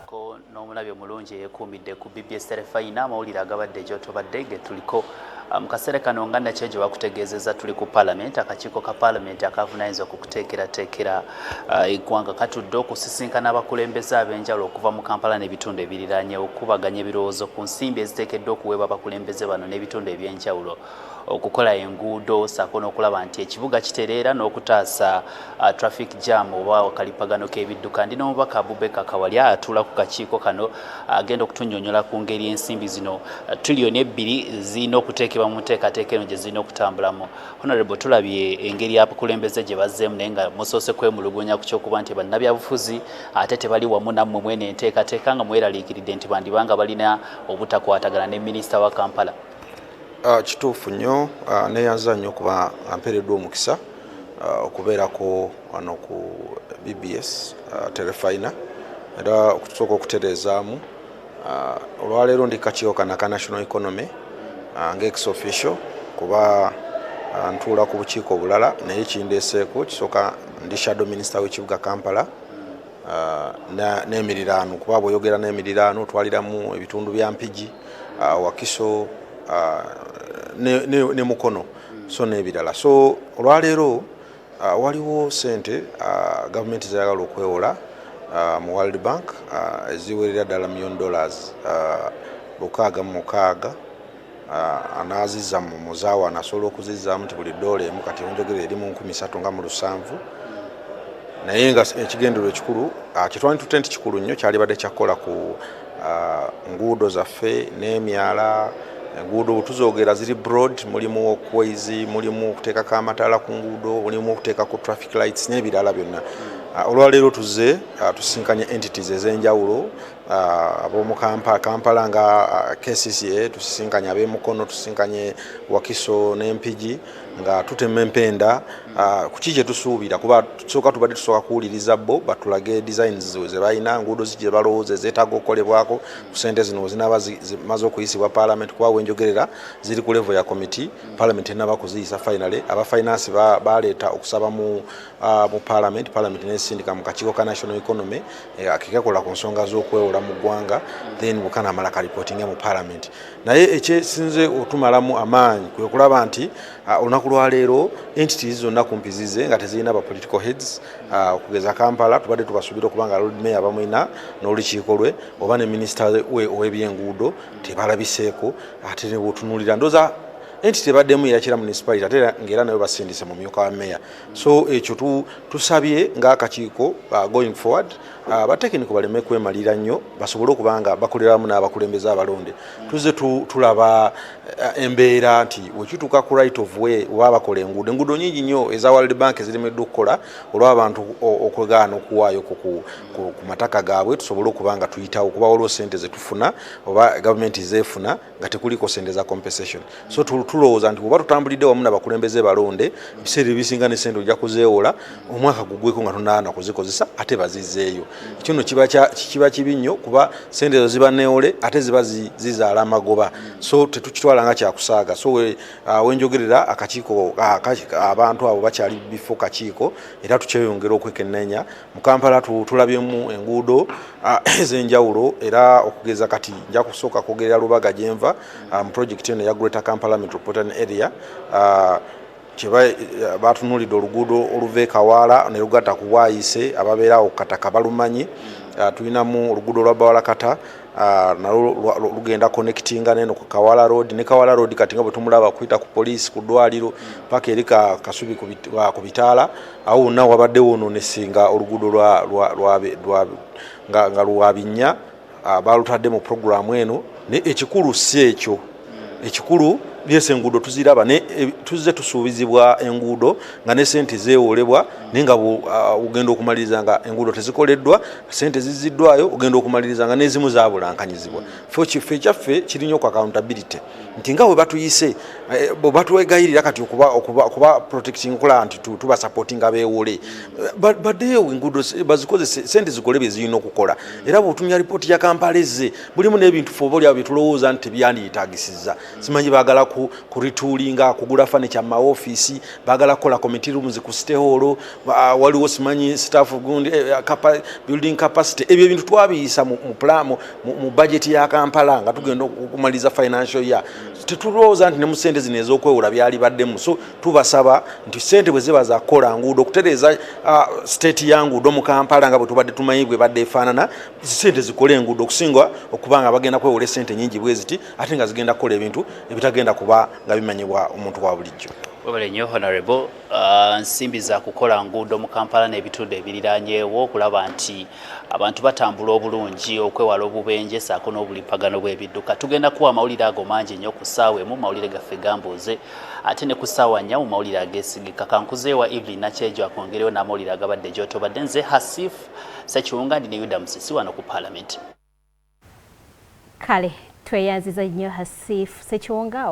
ko n'omulabyo mulungi yeekuumidde ku BBS Terefayina amawulire agabadde gy'otobadde ge tuliko mu kaseera kano nga nakyo gye bakutegeezezza tuli ku Palamenti. Akakiiko ka Palamenti akavunanyizibwa ku kuteekerateekera eggwanga katudde okusisinkana abakulembeze ab'enjawulo okuva mu Kampala n'ebitundu ebiriraanye okubaganya ebirowoozo ku nsimbi eziteekeddwa okuweebwa abakulembeze bano n'ebitundu eby'enjawulo okukola enguudo ssaako n'okulaba nti ekibuga kitereera n'okutaasa traffic jam oba akalipagano k'ebidduka. Ndi n'omubaka Abubeka Kawalya atuula ku kakiiko kano agenda okutunnyonnyola ku ngeri ensimbi zino tiriyoni 2 zirina okuteekebwa mu nteekateeka eno gye zirina okutambulamu. Honorable, tulabye engeri abakulembeze gye bazzeemu naye nga musoose kwemulugunya ku kyokuba nti bannabyabufuzi ate tebali wamu nammwe mwene enteekateeka nga mweraliikiridde nti bandibanga balina obutakwatagana ne minisita wa Kampala. Kituufu nnyo neeyanza nnyo kuba ampeereddwa omukisa okubeerako wano ku BBS Terefayina era okutusooka okutereezaamu olwaleero ndi kakiiko kana ka national economy ng'ex official kuba ntuula ku bukiiko obulala naye kindeeseeko kisooka ndi shadow minister w'ekibuga Kampala n'emiriraano kuba bw'oyogera n'emiriraano twaliramu ebitundu bya Mpigi Wakiso ne Mukono so n'ebirala. So olwaleero waliwo sente gavumenti zayagala okwewola mu World Bank eziwerera ddala $1 million 606 anazizza mu muzaawo anasobola okuzizzaamu nti buli ddoola emu kati onjogera eri mu 3,000 nga mu 7 naye nga ekigendero ekikulu kitwani tutente nti kikulu nnyo kyalibadde kyakola ku nguudo zaffe n'emyala. Enguudo tuzogera ziri broad, mulimu okwezi, mulimu okuteekako amataala ku nguudo, mulimu okuteekako traffic lights n'ebirala byonna. Olwaleero tuzze tusinkanye entities ez'enjawulo ab'omu Kampala nga KCCA, tusisinkanye ab'emukono, tusisinkanye Wakiso n'Empigi nga tutema empenda ku kiki kye tusuubira kuba tusooka tubadde tusooka kuwuliriza bo batulage designs ze balina nguudo zigye balowooza ezeetaaga okukolebwako ku ssente zino zinaaba zimaze okuyisibwa Parliament kuba wenjogerera ziri ku level ya committee Parliament enaba kuziyisa finally aba finance baleeta okusaba mu Parliament n'esindika mu kakiiko ka national economy akikakola ku nsonga z'okwewola mu ggwanga then bukana amala ka reporting mu Parliament naye ekyesinze otumalamu amaanyi kwe kulaba nti olunaku lwaleero entities zonna kumpizize nga tezirina ba political heads okugeza Kampala tubadde tubasuubira okubanga Lord Mayor bamwina n'olukiiko lwe oba ne minisita we ow'ebyenguudo tebalabiseeko ate ne bw'otunuulira ndooza entity baddemu yakira municipality ate ngera nayo basindise mu myuka wa meya. So ekyo tusabye ng'akakiiko going forward abatekiniko baleme kwemalira nnyo basobole okubanga bakoleramu n'abakulembeze abalonde tuzze tulaba embeera nti wekituuka ku right of way oba bakola enguudo nyingi nnyo eza World Bank ezirimeddwa okukola olw'abantu okwegaana okuwaayo ku mataka gaabwe tusobole okubanga tuyitawo kuba waliwo ssente ze tufuna oba gavumenti zeefuna nga tekuliko ssente za compensation. So tulowooza nti bw'oba tutambulidde wamu n'abakulembeze balonde ebiseera ebisinga ne ssente ojja kuzeewola omwaka gugweko nga tonaana kuzikozesa ate bazizzeeyo. Kino kiba kibi nnyo kuba ssente ezo ziba neewole ate ziba zizaala amagoba so tetukitwala nga kyakusaaga. So wenjogerera akakiiko abantu abo bakyali bifo kakiiko era tukyeyongera okwekenneenya mu Kampala tulabyemu enguudo ez'enjawulo era okugeza kati nja kusooka kwogerera Lubaga gyenva mu project eno ya Greater Kampala Metropolitan Area batunulidde oluguudo oluva e Kawaala ne lugatta ku Bwayise ababeerawo Kataka balumanyi. Tulinamu oluguudo lwa Bawalakata nalwo lugenda connectinga neno ku Kawaala Road ne Kawaala Road kati nga bwe tumulaba kuyita ku poliisi ku ddwaliro paka eri Kasubi ku bitaala awo nawo wabaddewo onoonesinga oluguudo nga lwabinnya balutadde mu programu eno ne ekikulu si ekyo. Ekikulu byese enguudo tuziraba ne tuzze tusuubizibwa enguudo nga ne ssente zeewolebwa naye nga ugenda okumaliriza nga enguudo tezikoleddwa ssente ziziddwayo ugenda okumaliriza nga n'ezimu zaabulankanyizibwa. Ffe kyaffe kirinnyo ku accountability nti nga bwe batuyise bwe batwegayirira kati okuba protecting nkola nti tuba supporting abeewole baddeyo enguudo bazikozese ssente zikole bye zirina okukola era bw'otumya ripooti ya Kampala ezze mulimu n'ebintu ffe oba olyawo bye tulowooza nti tebyandiyitaagisizza simanyi baagala retoolinga kugula furniture mu office bagala kola committee rooms ku state hall waliwo simanyi staff gundi building capacity ebyo ebintu twabiyisa mu plan mu budget ya Kampala nga tugenda okumaliza financial year tetulowooza nti ne mu ssente zino ez'okwewola byali baddemu so tubasaba nti ssente bwe ziba za kukola nguudo okutereeza state ya nguudo mu Kampala nga bwe tubadde tumanyi bwe badde efaanana ssente zikole enguudo okusinga okubanga bagenda kwewola ssente nnyingi bwe ziti ate nga zigenda kukola ebintu ebitagenda kuba nga bimanyibwa omuntu wa bulijjo. Wabale nnyo Honorable, nsimbi za kukola nguudo mu Kampala n'ebitundu ebiriraanyeewo okulaba nti abantu batambula obulungi okwewala obubenje saako n'obulipagano bw'ebidduka. Tugenda kuwa amawulire ago mangi nnyo ku ssaawa emu mawulire gaffe gambuuze ate ne ku ssaawa nnya mu mawulire ageesigika. Kankuzeewa Evelyn Nakyejo akongerewo n'amawulire agabadde gy'otobadde. Nze Hasif Ssekiwunga ndi ne Yuda Musisi wano ku Palamenti. Kale tweyanziza nnyo Hasif Ssekiwunga.